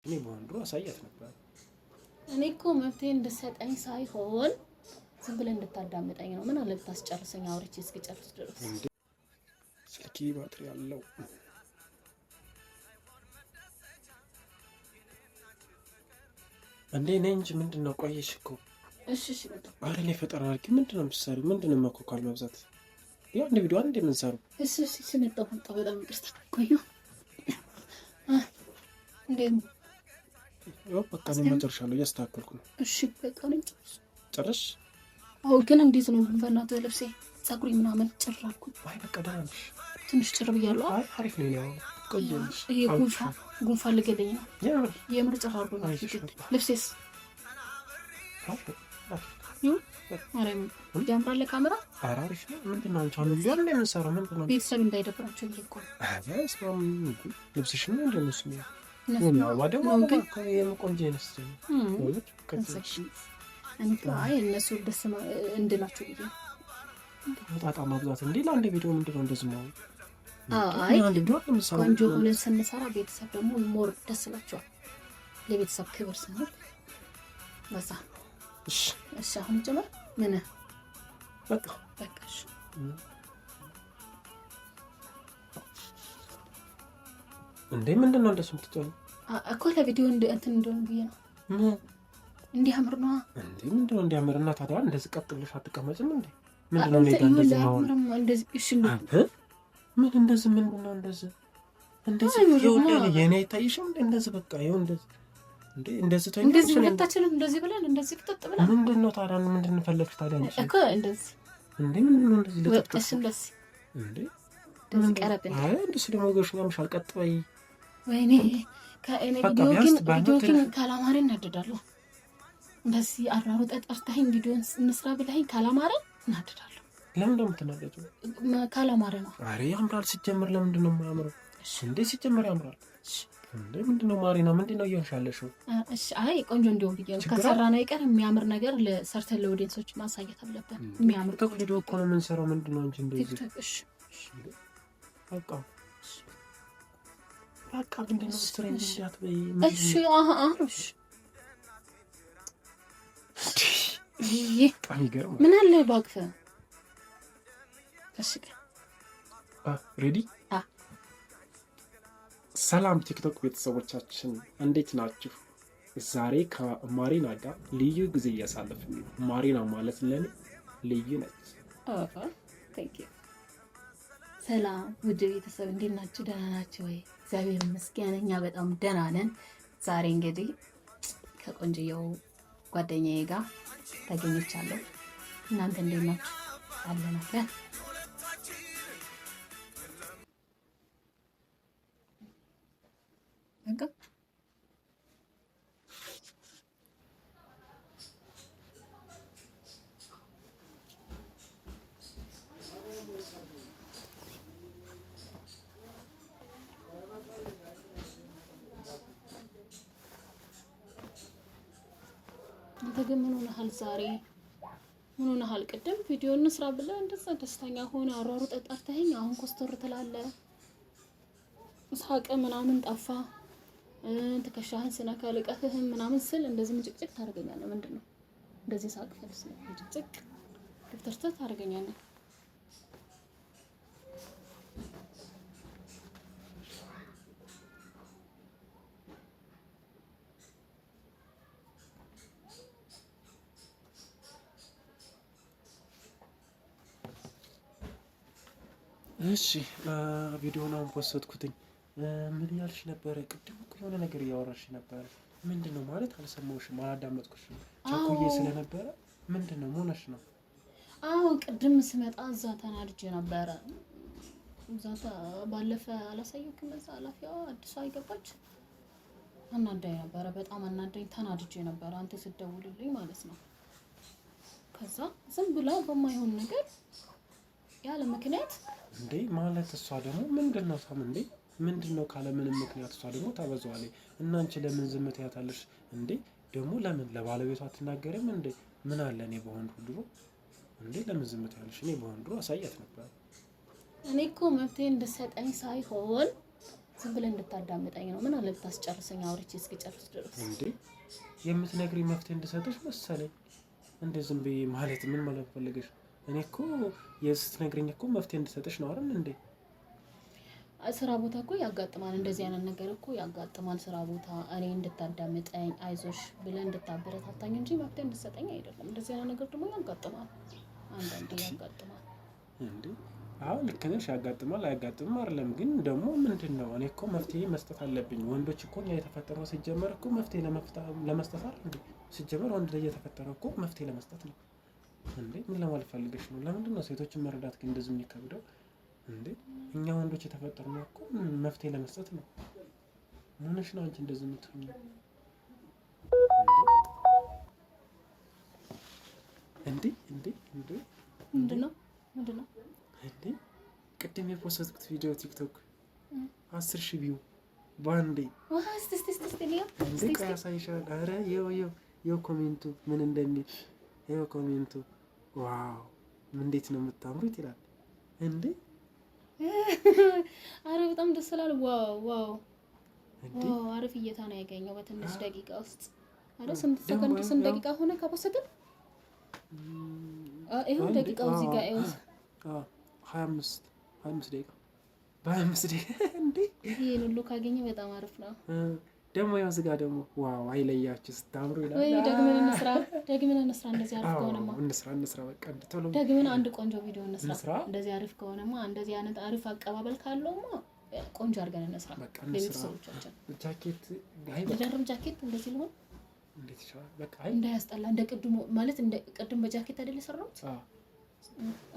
እኔ በወንድሮ አሳያት ነበር። እኔ እኮ መብቴ እንድትሰጠኝ ሳይሆን ዝም ብለህ እንድታዳምጠኝ ነው። ምን አለ ብታስጨርሰኝ አውርቼ እስኪጨርስ ድረስ። ስልኬ ባትሪ አለው። እንዴ ነኝ እንጂ ምንድነው? ቆየሽ እኮ። እሺ በጣም አረ እኔ ፈጠራ አልክ። ምንድነው የምትሰሪው? ምንድነው መኮካል መብዛት? ያው አንድ ቪዲዮ አንድ የምንሰራው። እሺ መጣሁ በጣም ይቅርታ። ቆዩ እንዴ ያው በቃ ነው መጨረሻለሁ። እያስተካከልኩ ነው። እሺ በቃ ነው ጨርሽ። አዎ ግን እንዴት ነው በእናትህ ልብሴ ፀጉሬ ምናምን ጭር አልኩኝ። አይ በቃ ደህና ነሽ? ትንሽ ጭር ብያለሁ። አይ አሪፍ ነው። ያው ቆይ ነሽ። ይሄ ጉንፋን ልገለኝ ነው። የምር ጭር አልኩኝ። ልብሴስ አረም ያምራል ካሜራ። ኧረ አሪፍ ነው። ምንድነው አንቺ አሁን ሊያል እንደምንሰራው ምንድነው? ቤተሰብ እንዳይደብራቸው ይቆ አስማም ልብስሽ ነው እንደነሱ ነው። ነው ወደው የምቆንጆ ነስ አይ እነሱ ደስ እንድላቸው ብዬ በጣም ማብዛት እንዴ ለአንድ ቪዲዮ ምንድነው እንደዚህ ነው? አይ ቆንጆ ሆነን ስንሰራ ቤተሰብ ደግሞ ሞር ደስ ይላቸዋል። ለቤተሰብ ክብር ስንል በዛ። እሺ አሁን ጀመር ምን በቃ እሺ እንዴ ምንድነው እንደሱ የምትጠው? እኮ ለቪዲዮ እንትን እንደሆነ ብዬ ነው። እንዲያምር ነው እንዴ? ምንድነው እንዲያምር? እና ታዲያ እንደዚህ ቀጥ ብለሽ አትቀመጭም እንዴ? ምንድነው እንደዚህ ነው? እንደዚህ እሺ ምን እንደዚህ ምንድነው እንደዚህ ይኸውልህ የኔ አይታይሽም እንደዚህ በቃ ይኸው እንደዚህ እንዴ እንደዚህ ተይኝ እንደዚህ ሁለታችንም እንደዚህ ብለን እንደዚህ ፍጥጥ ብለን ምንድነው ታዲያ ምንድነው ፈለግሽ ታዲያ አንቺ እኮ እንደዚህ እንዴ ምንድነው እንደዚህ ለጥቅስ እንደዚህ እንዴ እንደዚህ ቀረብኝ። አይ እንደዚህ ደግሞ ገሽኛምሽ አልቀጥ በይ። ወይኔ ከእኔ ቪዲዮ ግን ካላማረ እናደዳለሁ። እንደዚህ አራሩ ጠርተኸኝ ቪዲዮ እንስራ ብለኸኝ ካላማረ እናደዳለሁ። ለምን እንደምትናደዱ? ካላማረ ነው። አሬ ያምራል ሲጀምር። ለምንድነው የማያምረው? እንዴ ሲጀምር ያምራል እንዴ። ምንድነው ማሪና ምንድነው እየሆንሻለሽው? እሺ አይ ቆንጆ እንደሆነ ብዬ ነው። ከሰራና ይቀር የሚያምር ነገር ለሰርተን ለኦዲየንሶች ማሳየት አለብን። የሚያምር ቪዲዮ እኮ ነው የምንሰራው። ምንድነው እንጂ እንደዚህ እሺ በቃ ምንድነው ስትሬንድ እንዳትበይ። እሺ ምን አለ ባክፈ እሺ ሬዲ። ሰላም ቲክቶክ ቤተሰቦቻችን እንዴት ናችሁ? ዛሬ ከማሪና ጋር ልዩ ጊዜ እያሳለፍን ነው። ማሪና ማለት ለኔ ልዩ ነች። ቴንክ ዩ። ሰላም ውድ ቤተሰብ እንዴት ናችሁ? ደህና ናችሁ ወይ? እግዚአብሔር ይመስገን እኛ በጣም ደህና ነን። ዛሬ እንግዲህ ከቆንጆዬው ጓደኛዬ ጋር ተገኝቻለሁ። እናንተ እንዴት ናችሁ? አለን በቃ ግን ምን ሆነሃል ዛሬ? ምን ሆነሃል? ቅድም ቪዲዮ እንስራ ብለህ እንደዛ ደስተኛ ሆነ አሯሩ ጠጣርተኸኝ አሁን ኮስተር ትላለህ። ሳቅ ምናምን ጠፋ። ትከሻህን ስነካ ልቀፍህን ምናምን ስል እንደዚህ ምጭቅጭቅ ታደርገኛለህ። ምንድነው እንደዚህ ሳቅ ፈልስ ነው ምጭቅጭቅ ድፍተርተህ ታደርገኛለህ። እሺ ቪዲዮውን አሁን ፖስትኩትኝ። ምን ያልሽ ነበር? ቅድም እኮ የሆነ ነገር እያወራሽ ነበር። ምንድነው ማለት አልሰማሁሽም፣ አላዳመጥኩሽም። ቸኩዬ ስለነበረ ምንድነው ሆነሽ ነው? አዎ ቅድም ስመጣ እዛ ተናድጄ ነበረ። እዛ ባለፈ አላሳየሁክም። እዛ አላፊዋ አዲሷ አይገባች አናዳኝ ነበረ። በጣም አናዳኝ፣ ተናድጄ ነበረ አንተ ስትደውልልኝ ማለት ነው። ከዛ ዝም ብላ በማይሆን ነገር ያለ ምክንያት እንዴ ማለት እሷ ደግሞ ምንድነው ታም እንዴ ምንድነው ካለ ምንም ምክንያት እሷ ደግሞ ታበዛዋለች። እና አንቺ ለምን ዝም ትያታለሽ እንዴ? ደግሞ ለምን ለባለቤቷ አትናገርም እንዴ? ምን አለ እኔ በሆን ሁሉ እንዴ ለምን ዝም ትያለሽ? እኔ በሆን ድሮ አሳያት ነበር። እኔ እኮ መብቴ እንድትሰጠኝ ሳይሆን ዝም ብለህ እንድታዳምጠኝ ነው። ምን አለ ብታስጨርሰኝ አውርቼ እስኪጨርስ ድረስ እንዴ የምትነግሪኝ መፍትሄ እንድሰጥሽ መሰለኝ። እንደ ዝም ብዬ ማለት ምን ማለት ፈልገሽ? እኔ እኮ ስትነግሪኝ እኮ መፍትሄ እንድሰጥሽ ነው አይደል እንዴ? ስራ ቦታ እኮ ያጋጥማል፣ እንደዚህ አይነት ነገር እኮ ያጋጥማል ስራ ቦታ። እኔ እንድታዳምጠኝ አይዞሽ ብለህ እንድታበረታታኝ እንጂ መፍትሄ እንድትሰጠኝ አይደለም። እንደዚህ አይነት ነገር ደግሞ ያጋጥማል፣ አንዳንዴ ያጋጥማል። እንዴ አዎ ልክ ነሽ፣ ያጋጥማል። አያጋጥምም አይደለም፣ ግን ደግሞ ምንድን ነው እኔ እኮ መፍትሄ መስጠት አለብኝ። ወንዶች እኮ እኛ የተፈጠረው ሲጀመር እኮ መፍትሄ ለመስጠት አይደል እንዴ? ሲጀመር ወንድ ላይ የተፈጠረው እኮ መፍትሄ ለመስጠት ነው እንዴ? ምን ለማለት ፈልገሽ ነው? ለምንድን ነው ሴቶችን መረዳት ግን እንደዚህ የሚከብደው እንዴ? እኛ ወንዶች የተፈጠርነው እኮ መፍትሄ ለመስጠት ነው። ምንሽ ነው አንቺ እንደዚህ የምትሆኚው እንዴ? እንዴ እንዴ ምንድነው እንዴ? ቅድም የፖስትኩት ቪዲዮ ቲክቶክ 10,000 ቪው ባንዴ። እንዴ ቆይ አሳይሻለሁ። ኧረ ይኸው ኮሜንቱ ምን እንደሚል ይኸው ኮሜንቱ። ዋው እንዴት ነው የምታምሩት ይላል እንዴ። አረ በጣም ደስ ይላል። ዋው ዋው አሪፍ እይታ ነው ያገኘው በትንሽ ደቂቃ ውስጥ። አረ ስንት ሰከንድ ስንት ደቂቃ ሆነ ከፖስትን? ይኸው ደቂቃው እዚህ ጋር ይኸው 25 ደቂቃ በ25 ደቂቃ እንዴ! ይሄን ሁሉ ካገኘ በጣም አሪፍ ነው። ደግሞ ያው እዚህ ጋር ደግሞ ዋው አይለያችሁ ስታምሩ ይላል። ወይ ደግመን እንስራ እንደዚህ አሪፍ ከሆነማ እንስራ በቃ ቶሎ ደግመን አንድ ቆንጆ ቪዲዮ እንስራ። እንደዚህ አሪፍ ከሆነማ እንደዚህ አይነት አሪፍ አቀባበል ካለውማ ቆንጆ አድርገን እንስራ። በቃ ለቤተሰቦቻችን ጃኬት ደርም ጃኬት እንደዚህ ሊሆን እንዴት ይችላል? በቃ እንዳያስጠላ እንደ ቅድሙ ማለት እንደ ቅድም በጃኬት አይደል የሰራሁት?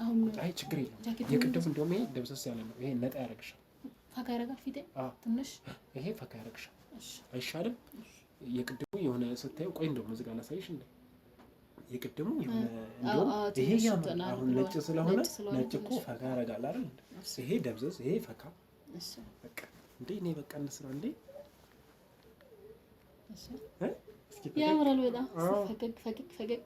አሁን አይ ችግር የለም። የቅድሙ እንደውም ይሄ ደብሰስ ያለ ነው። ይሄ ነጣ ያደርግሻል፣ ፈካ ያደርጋል ፊቴ ትንሽ። ይሄ ፈካ ያደርግሻል አይሻልም? የቅድሙ የሆነ ስታየው ቆይ እንደውም እዚህ ጋር ላሳይሽ እንዴ። የቅድሙ የሆነ እንደውም ይሄ ያምራል። አሁን ነጭ ስለሆነ ነጭ እኮ ፈካ ያደርጋል አይደል? ይሄ ደብዘዝ፣ ይሄ ፈካ። እሺ በቃ እንዴ እኔ በቃ እንስራ እንዴ። እሺ ያምራል በጣም ፈገግ